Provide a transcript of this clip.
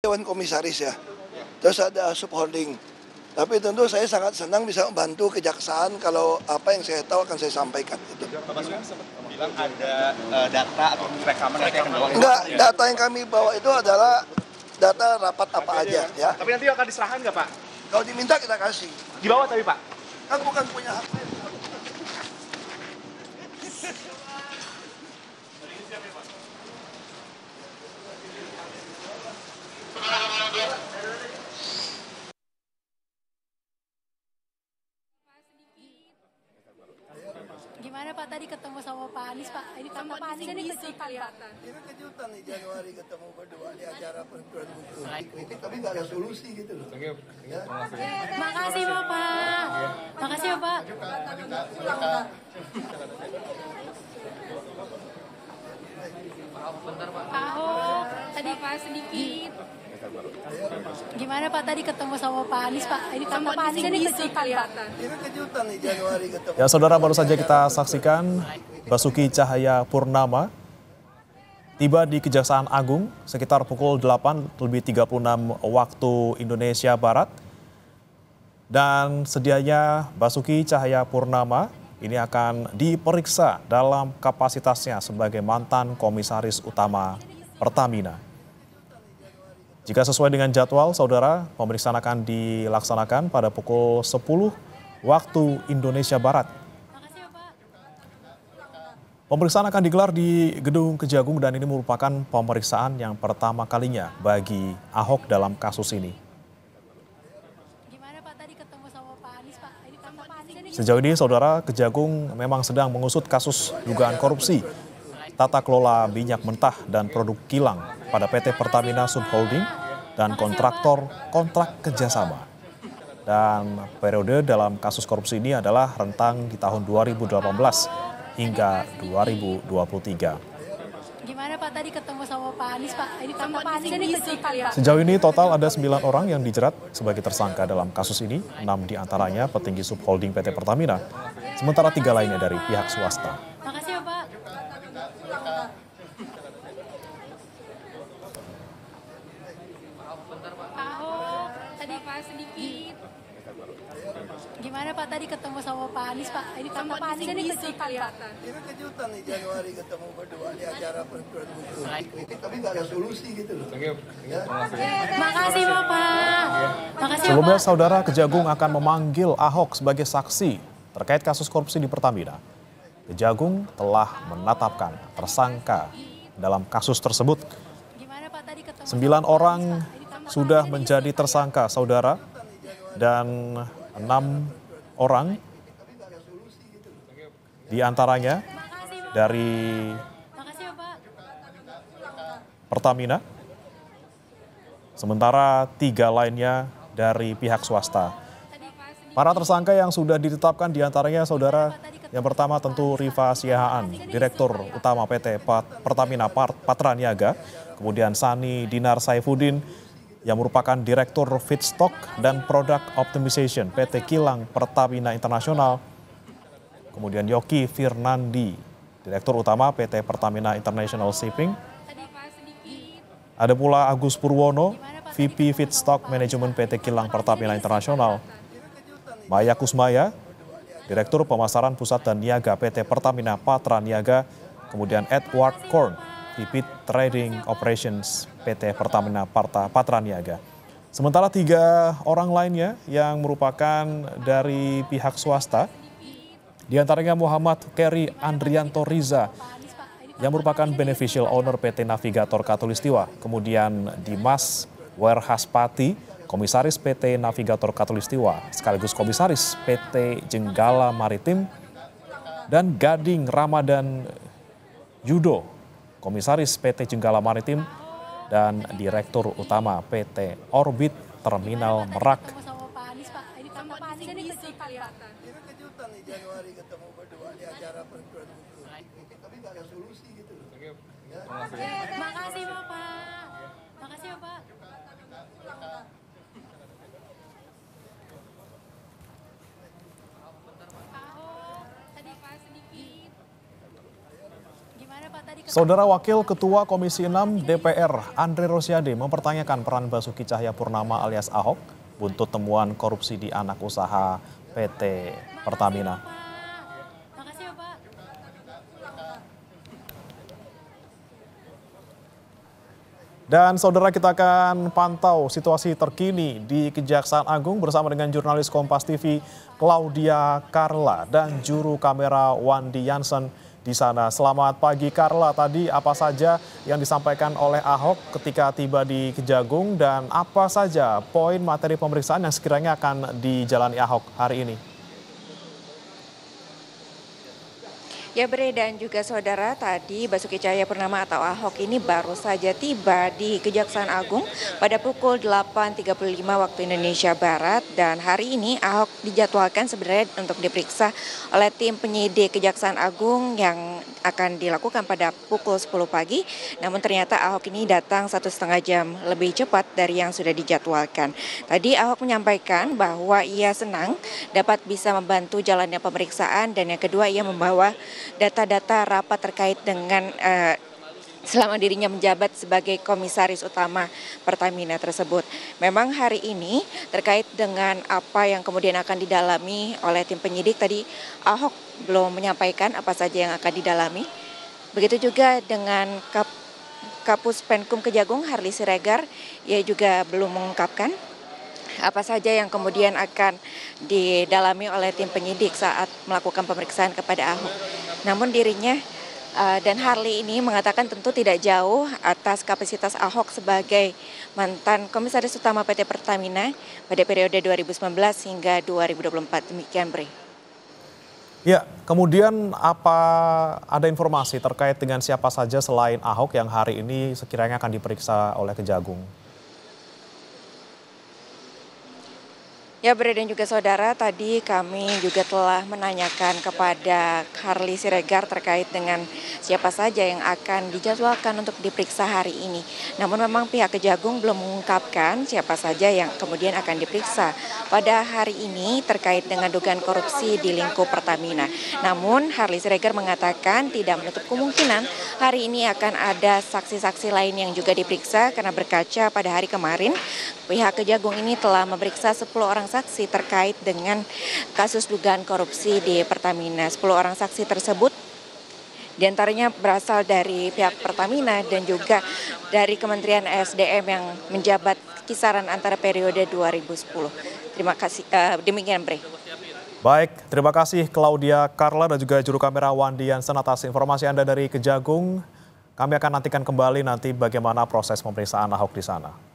Dewan Komisaris ya, terus ada subholding. Tapi tentu saya sangat senang bisa membantu kejaksaan kalau apa yang saya tahu akan saya sampaikan. Itu. Pak Basuki sempat bilang ada data atau rekaman yang akan dibawa. Enggak, data yang kami bawa itu adalah data rapat apa aja ya. Tapi nanti akan diserahkan nggak Pak? Kalau diminta kita kasih. Di bawah tapi Pak? Kan bukan punya hak. Gimana Pak tadi ketemu sama Pak Anies Pak? Ini kata Pak Anies ini kejutan Pak. Ini kejutan nih Januari ketemu berdua di acara penentuan buku. Kritik tapi nggak ada solusi gitu loh. Ya. Makasih Bapak. Makasih Bapak. Pak Ahok, tadi Pak sedikit. Gimana Pak tadi ketemu sama Pak Anies Pak? Ini kata Pak Anies ini kejutan Pak. Ini kejutan nih Januari ketemu. Ya saudara, baru saja kita saksikan Basuki Cahayapurnama tiba di Kejaksaan Agung sekitar pukul 8:36 waktu Indonesia Barat. Dan sedianya Basuki Cahayapurnama ini akan diperiksa dalam kapasitasnya sebagai mantan Komisaris Utama Pertamina. Jika sesuai dengan jadwal, saudara, pemeriksaan akan dilaksanakan pada pukul 10 waktu Indonesia Barat. Pemeriksaan akan digelar di Gedung Kejagung dan ini merupakan pemeriksaan yang pertama kalinya bagi Ahok dalam kasus ini. Sejauh ini, saudara, Kejagung memang sedang mengusut kasus dugaan korupsi tata kelola minyak mentah dan produk kilang pada PT Pertamina Subholding dan kontraktor kontrak kerjasama. Dan periode dalam kasus korupsi ini adalah rentang di tahun 2018 hingga 2023. Gimana Pak tadi ketemu sama Pak Anies Pak? Ini kata Pak Anies ini kejutan Pak. Sejauh ini total ada 9 orang yang dijerat sebagai tersangka dalam kasus ini, 6 diantaranya petinggi Subholding PT Pertamina, sementara 3 lainnya dari pihak swasta. Makasih ya Pak. Pak Ahok, tadi Pak sedikit. Gimana Pak tadi ketemu sama Pak Anies Pak? Ini kata Pak Anies ini kejutan Pak. Ini kejutan nih Januari ketemu berdua di acara penentuan buku. Kritik tapi nggak ada solusi gitu loh. Ya. Makasih Bapak. Makasih Sebelumnya, Bapak. saudara, Kejagung akan memanggil Ahok sebagai saksi terkait kasus korupsi di Pertamina. Kejagung telah menetapkan tersangka dalam kasus tersebut. 9 orang sudah menjadi tersangka, saudara, dan 6 orang diantaranya dari Pertamina, sementara 3 lainnya dari pihak swasta. Para tersangka yang sudah ditetapkan diantaranya, saudara, yang pertama tentu Rifa Siahaan, Direktur Utama PT Pertamina Patraniaga, kemudian Sani Dinar Saifuddin, yang merupakan Direktur Feedstock dan Product Optimization PT Kilang Pertamina Internasional, kemudian Yoki Firnandi, Direktur Utama PT Pertamina International Shipping, ada pula Agus Purwono, VP Feedstock Management PT Kilang Pertamina Internasional, Maya Kusmaya, Direktur Pemasaran Pusat dan Niaga PT Pertamina Patraniaga, kemudian Edward Korn, VP Trading Operations PT Pertamina Patraniaga. Sementara 3 orang lainnya yang merupakan dari pihak swasta, diantaranya Muhammad Keri Andrianto Riza, yang merupakan beneficial owner PT Navigator Katulistiwa, kemudian Dimas Werhaspati, Komisaris PT Navigator Katulistiwa, sekaligus Komisaris PT Jenggala Maritim, dan Gading Ramadan Yudo, Komisaris PT Jenggala Maritim, dan Direktur Utama PT Orbit Terminal Merak. Ini kejutan nih Januari ketemu berdua di acara penentuan buku. Kritik tapi nggak ada solusi gitu loh. Ya. Makasih Bapak. Makasih Bapak. Pak Ahok, tadi Pak sedikit. Gimana Pak tadi Saudara Wakil Ketua Komisi 6 DPR Andre Rosiade mempertanyakan peran Basuki Cahayapurnama alias Ahok buntut temuan korupsi di anak usaha PT Pertamina. Makasih ya, Pak. Dan saudara, kita akan pantau situasi terkini di Kejaksaan Agung bersama dengan jurnalis Kompas TV Claudia Carla dan juru kamera Wandi Jansen di sana. Selamat pagi Carla, tadi apa saja yang disampaikan oleh Ahok ketika tiba di Kejagung dan apa saja poin materi pemeriksaan yang sekiranya akan dijalani Ahok hari ini? Ya Bre dan juga saudara, tadi Basuki Cahayapurnama atau Ahok ini baru saja tiba di Kejaksaan Agung pada pukul 8.35 waktu Indonesia Barat, dan hari ini Ahok dijadwalkan sebenarnya untuk diperiksa oleh tim penyidik Kejaksaan Agung yang akan dilakukan pada pukul 10 pagi. Namun ternyata Ahok ini datang 1,5 jam lebih cepat dari yang sudah dijadwalkan. Tadi Ahok menyampaikan bahwa ia senang dapat bisa membantu jalannya pemeriksaan, dan yang kedua ia membawa data-data rapat terkait dengan selama dirinya menjabat sebagai komisaris utama Pertamina tersebut. Memang hari ini terkait dengan apa yang kemudian akan didalami oleh tim penyidik, tadi Ahok belum menyampaikan apa saja yang akan didalami. Begitu juga dengan Kapus Penkum Kejagung Harli Siregar, ia juga belum mengungkapkan apa saja yang kemudian akan didalami oleh tim penyidik saat melakukan pemeriksaan kepada Ahok. Namun dirinya dan Harli ini mengatakan tentu tidak jauh atas kapasitas Ahok sebagai mantan komisaris utama PT Pertamina pada periode 2019 hingga 2024. Demikian, Bre. Ya, kemudian ada informasi terkait dengan siapa saja selain Ahok yang hari ini sekiranya akan diperiksa oleh Kejagung? Ya Bre dan juga saudara, tadi kami juga telah menanyakan kepada Harli Siregar terkait dengan siapa saja yang akan dijadwalkan untuk diperiksa hari ini. Namun memang pihak Kejagung belum mengungkapkan siapa saja yang kemudian akan diperiksa pada hari ini terkait dengan dugaan korupsi di lingkup Pertamina. Namun Harli Siregar mengatakan tidak menutup kemungkinan hari ini akan ada saksi-saksi lain yang juga diperiksa, karena berkaca pada hari kemarin pihak Kejagung ini telah memeriksa 10 orang saksi terkait dengan kasus dugaan korupsi di Pertamina. 10 orang saksi tersebut diantaranya berasal dari pihak Pertamina dan juga dari Kementerian SDM yang menjabat kisaran antara periode 2010. Terima kasih. Demikian, Bre. Baik, terima kasih Claudia Carla dan juga juru kamera Wandi Jansen atas informasi Anda dari Kejagung. Kami akan nantikan kembali nanti bagaimana proses pemeriksaan Ahok di sana.